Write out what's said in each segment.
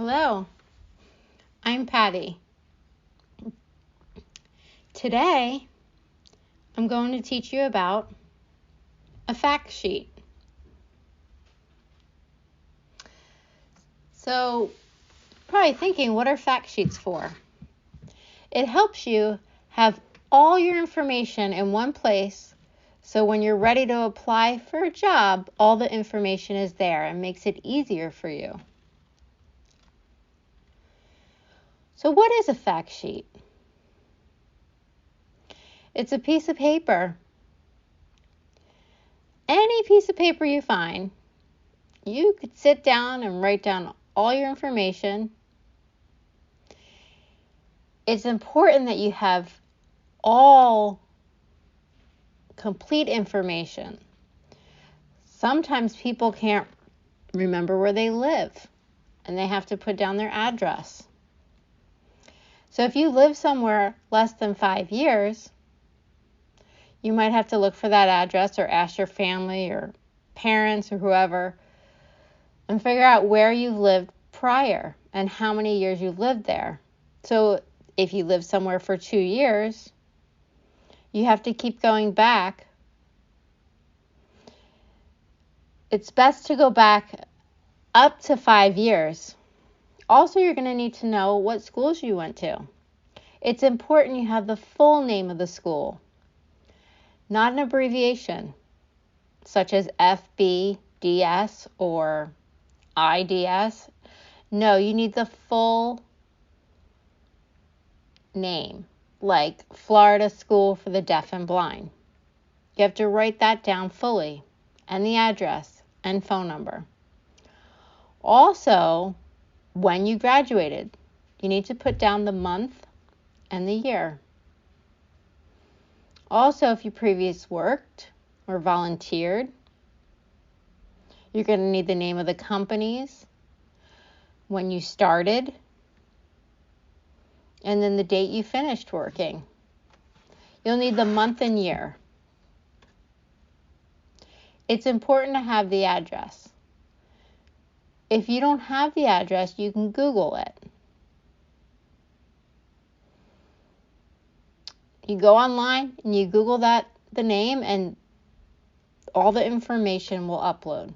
Hello, I'm Patti. Today, I'm going to teach you about a fact sheet. So, probably thinking, what are fact sheets for? It helps you have all your information in one place, so when you're ready to apply for a job, all the information is there and makes it easier for you. So what is a fact sheet? It's a piece of paper. Any piece of paper you find, you could sit down and write down all your information. It's important that you have all complete information. Sometimes people can't remember where they live and they have to put down their address. So if you live somewhere less than 5 years, you might have to look for that address or ask your family or parents or whoever and figure out where you've lived prior and how many years you've lived there. So if you live somewhere for 2 years, you have to keep going back. It's best to go back up to 5 years. Also, you're going to need to know what schools you went to. It's important you have the full name of the school, not an abbreviation, such as FBDS or IDS. No, you need the full name, like Florida School for the Deaf and Blind. You have to write that down fully, and the address and phone number. Also, when you graduated, you need to put down the month and the year. Also, if you previously worked or volunteered, you're going to need the name of the companies, when you started, and then the date you finished working. You'll need the month and year. It's important to have the address. If you don't have the address, you can Google it. You go online and you Google the name, and all the information will upload.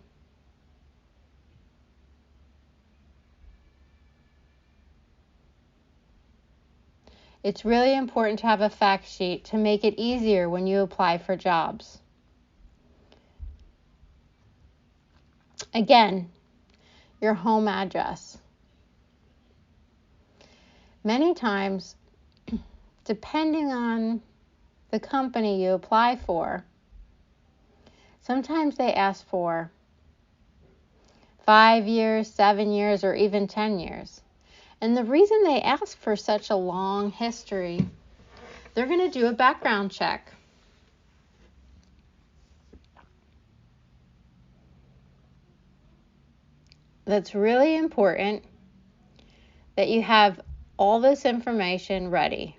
It's really important to have a fact sheet to make it easier when you apply for jobs. Again, your home address. Many times, depending on the company you apply for, sometimes they ask for 5 years, 7 years, or even 10 years. And the reason they ask for such a long history, they're going to do a background check. That's really important that you have all this information ready,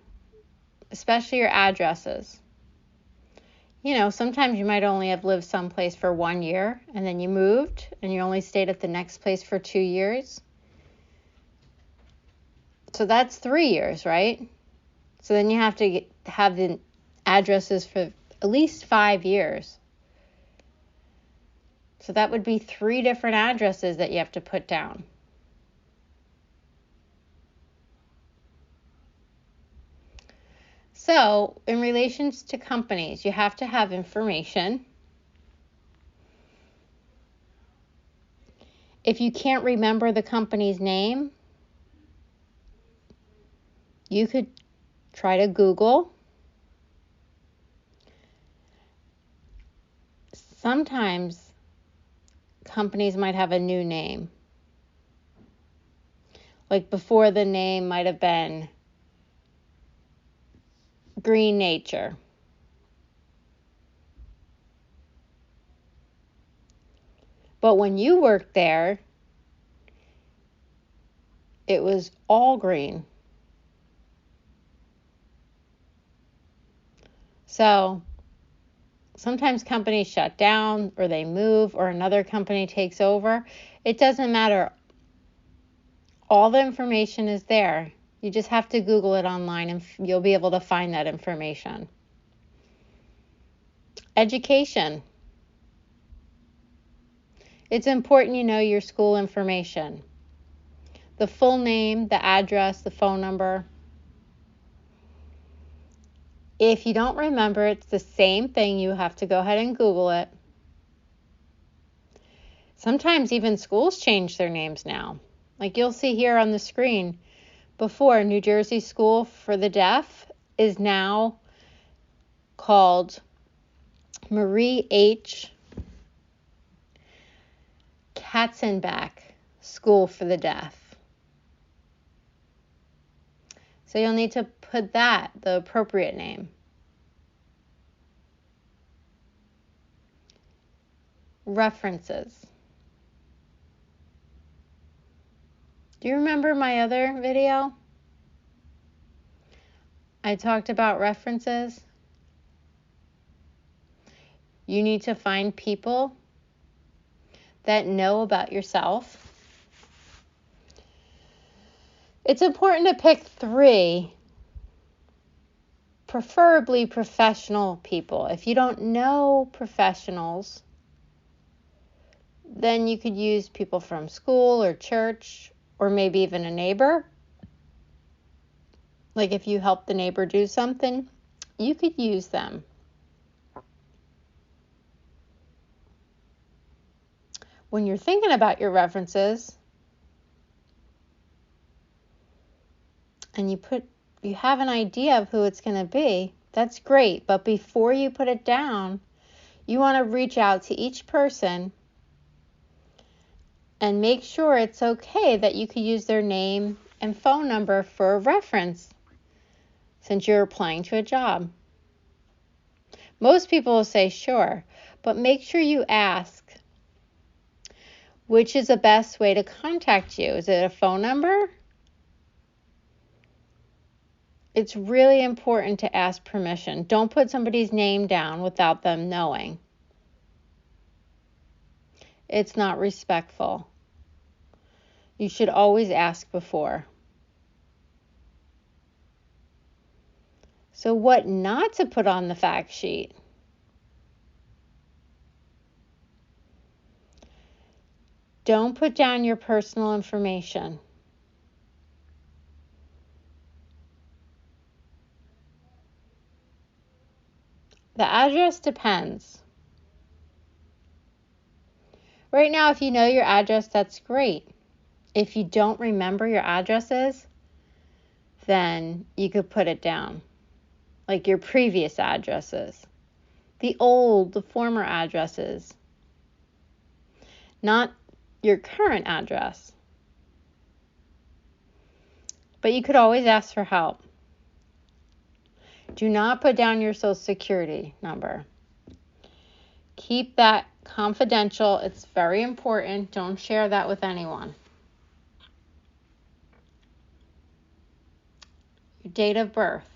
especially your addresses. You know, sometimes you might only have lived someplace for 1 year and then you moved and you only stayed at the next place for 2 years. So that's 3 years, right? So then you have to have the addresses for at least 5 years. So that would be 3 different addresses that you have to put down. So in relations to companies, you have to have information. If you can't remember the company's name, you could try to Google. Sometimes companies might have a new name. Like before, the name might have been Green Nature. But when you worked there, it was all green. So sometimes companies shut down or they move or another company takes over. It doesn't matter. All the information is there. You just have to Google it online and you'll be able to find that information. Education. It's important you know your school information. The full name, the address, the phone number. If you don't remember, it's the same thing. You have to go ahead and Google it. Sometimes even schools change their names now. Like you'll see here on the screen, before New Jersey School for the Deaf is now called Marie H. Katzenbach School for the Deaf. So you'll need to put that, the appropriate name. References. Do you remember my other video? I talked about references. You need to find people that know about yourself. It's important to pick 3, preferably professional people. If you don't know professionals, then you could use people from school or church, or maybe even a neighbor. Like if you help the neighbor do something, you could use them. When you're thinking about your references and you have an idea of who it's going to be, that's great. But before you put it down, you want to reach out to each person and make sure it's okay that you could use their name and phone number for a reference since you're applying to a job. Most people will say sure, but make sure you ask, which is the best way to contact you? Is it a phone number? It's really important to ask permission. Don't put somebody's name down without them knowing. It's not respectful. You should always ask before. So what not to put on the fact sheet? Don't put down your personal information. The address depends. Right now, if you know your address, that's great. If you don't remember your addresses, then you could put it down. Like your previous addresses. The former addresses. Not your current address. But you could always ask for help. Do not put down your social security number. Keep that confidential. It's very important. Don't share that with anyone. Your date of birth.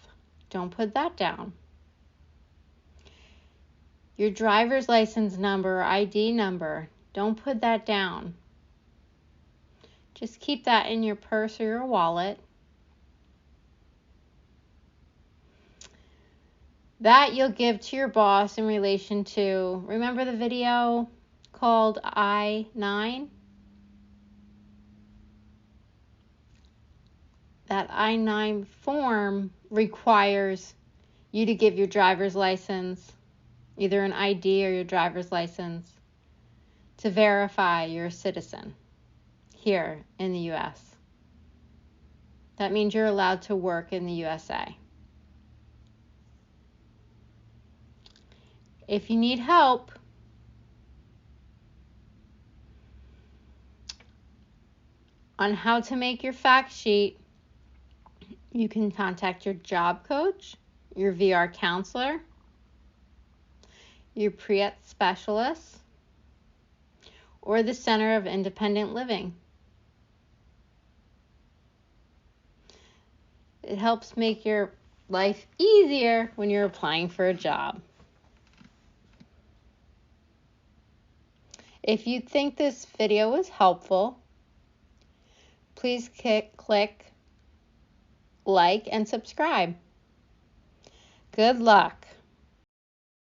Don't put that down. Your driver's license number or ID number. Don't put that down. Just keep that in your purse or your wallet. That you'll give to your boss in relation to, remember the video called I-9? That I-9 form requires you to give your driver's license, either an ID or your driver's license, to verify you're a citizen here in the U.S. That means you're allowed to work in the USA. If you need help, on how to make your fact sheet, you can contact your job coach, your VR counselor, your pre-ed specialist, or the Center of Independent Living. It helps make your life easier when you're applying for a job. If you think this video was helpful, please click like and subscribe. Good luck.